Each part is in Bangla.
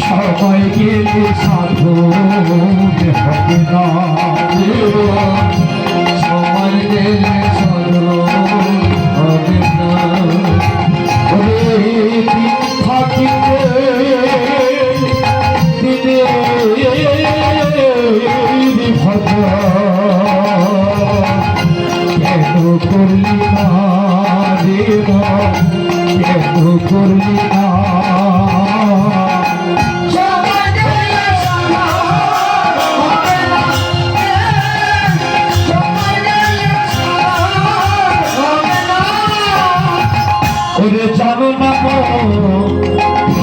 সবাই গেলে সাধু হবে না, সবাই গেলে সাধু হবে না। থাকিতে দিনে ভজন কেন করলি না রে মন, কেন করলি না? ওরে জানো না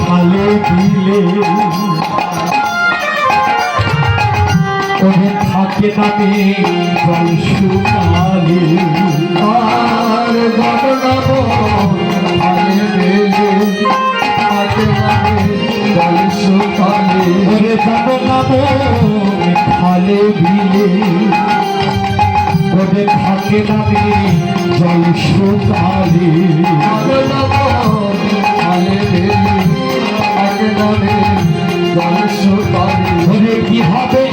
ভালো দিলে ওরে থাকে না জল শুকালে, আর জানো না ভালো দিলে থাকে না জল শুকালে। ওরে জানো না ভালো দিলে ওরে থাকে না জল শুকালে, জল শুকালে। ওরে কি হবে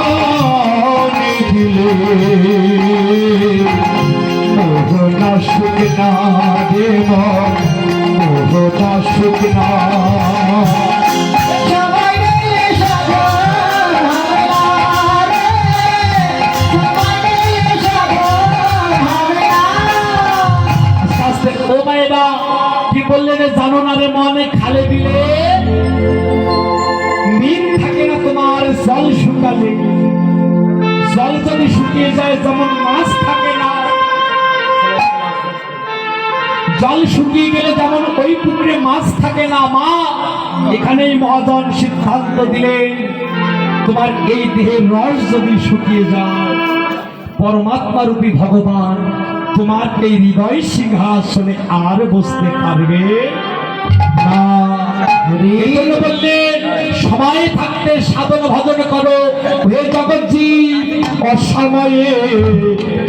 বাঁধনে দিলে মোহনা শুকনা রে মন, মোহনা শুকনা। কি বললেন জানো না রে মনে খালে দিলে মিন থাকে না তোমার জল শুকালে। জল যদি শুকিয়ে যায় যেমন মাছ থাকে না, জল শুকিয়ে গেলে যেমন ওই পুকুরে মাছ থাকে না। মা এখানেই মহাজন সিদ্ধান্ত দিলেন তোমার এই দেহের রস যদি শুকিয়ে যায় পরমাত্মা রূপী ভগবান তোমার এই হৃদয় সিংহাসনে আর বসতে পারবে না। বললেন সময় থাকতে সাধন ভজন করো হে জগৎজি, অসময়ে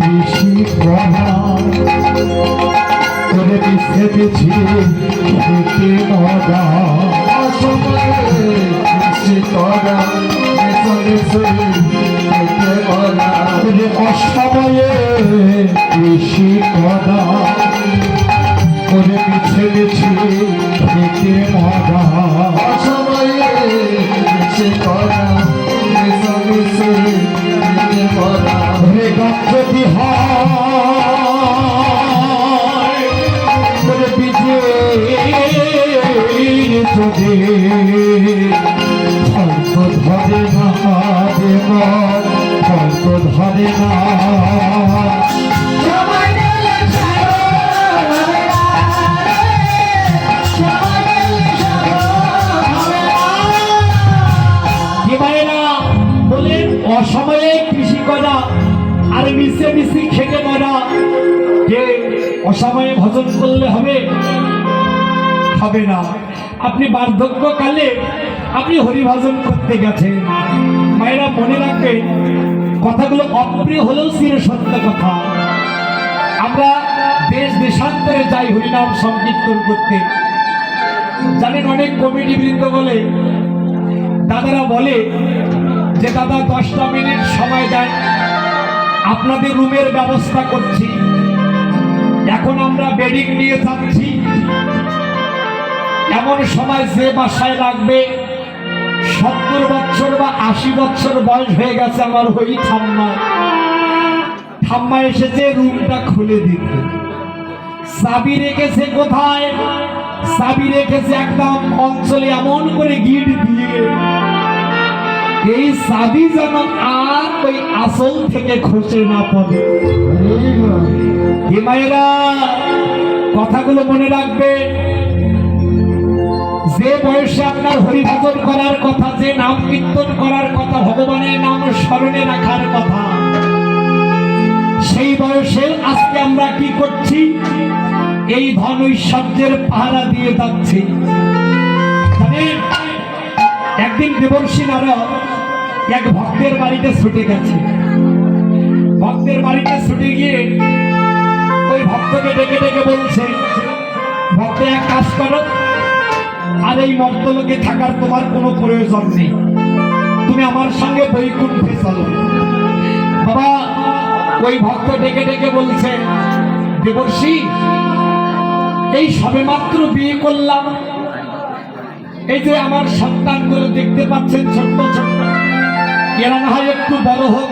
বেশি করে মিশেছি খেতে মজা, অসময়ে বেশি করা অসময়ে বেশি করা করে মিছে মিছি খেতে মজা, অসময়ে বেশি করা মিশে মিশে খেতে মজা। রে যদি হয় করে বিজে যদি ফল্প ধরে না দেব, ফল্প ধরে না। বলেন অসময়ে কৃষি করা আর মিশে মিশি খেতে মরা। যে অসময়ে ভজন করলে হবে? হবে না। আপনি বার্ধক্যকালে আপনি হরিভজন করতে গেছেন, মায়েরা মনে রাখবেন কথাগুলো অপ্রিয় হলেও চির সত্য কথা। আমরা দেশ দেশান্তরে যাই হরিনাম সংকীর্তন করতে, জানেন অনেক কমিটি বৃন্দ বলে, দাদারা বলে যে দাদা 10টা মিনিট সময় দেন, আপনাদের রুমের ব্যবস্থা করছি। এখন আমরা বেডিং নিয়ে যাচ্ছি, এমন সময় যে বাসায় লাগবে 70 বছর বা 80 বছর বয়স হয়ে গেছে আমার ওই ঠাম্মা এসেছে রুমটা খুলে দিতে। চাবি রেখেছে কোথায়? চাবি রেখেছে একদম অঞ্চলে এমন করে গিট দিয়ে, এই চাবি যেন আর ওই আসল থেকে খসে না পড়ে। মায়েরা কথাগুলো মনে রাখবে, যে বয়সে আপনার হরিভজন করার কথা, যে নাম কীর্তন করার কথা, ভগবানের নাম স্মরণে রাখার কথা, সেই বয়সে আজকে আমরা কি করছি? এই ধন ঐশ্বর্যের পাহারা দিয়ে যাচ্ছি। একদিন দেবর্ষি নারদ এক ভক্তের বাড়িতে ছুটে গেছে। ভক্তের বাড়িতে ছুটে গিয়ে ওই ভক্তকে ডেকে ডেকে বলছে, ভক্ত এক কাজ করো, আর এই মর্তলোকে থাকার তোমার কোনো প্রয়োজন নেই, তুমি আমার সঙ্গে বৈকুণ্ঠে চলো। বাবা ওই ভক্ত ডেকে ডেকে বলছে, দেবর্ষি এই সবেমাত্র বিয়ে করলাম, এই যে আমার সন্তানগুলো দেখতে পাচ্ছেন ছোট্ট ছোট্ট, এরা না হয় একটু বড় হোক,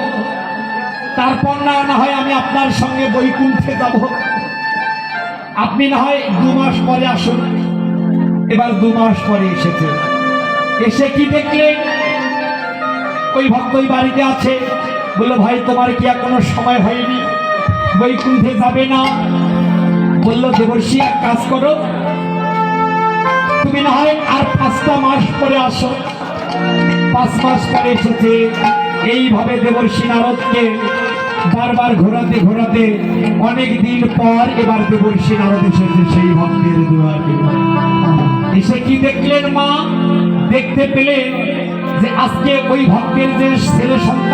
তারপর না হয় আমি আপনার সঙ্গে বৈকুণ্ঠে যাব। আপনি না হয় 2 মাস পরে আসুন। এবার 2 মাস পরে এসেছে, এসে কি দেখলেন ওই ভক্ত ওই বাড়িতে আছে। বললো, ভাই তোমার কি এখনো সময় হয়নি, বৈকুণ্ঠে যাবে না? বললো, দেবর্ষি এক কাজ করো, তুমি না হয় আর 5টা মাস পরে আসো। 5 মাস পরে এসেছে। এইভাবে দেবর্ষি নারদকে বারবার ঘোরাতে ঘোরাতে অনেক দিন পর এবার দেবর্ষি নারদ এসেছে সেই ভক্তের দুয়ারে। এসে কি দেখলেন মা? দেখতে পেলেন যে আজকে ওই ভক্তের যে ছেলে সন্তান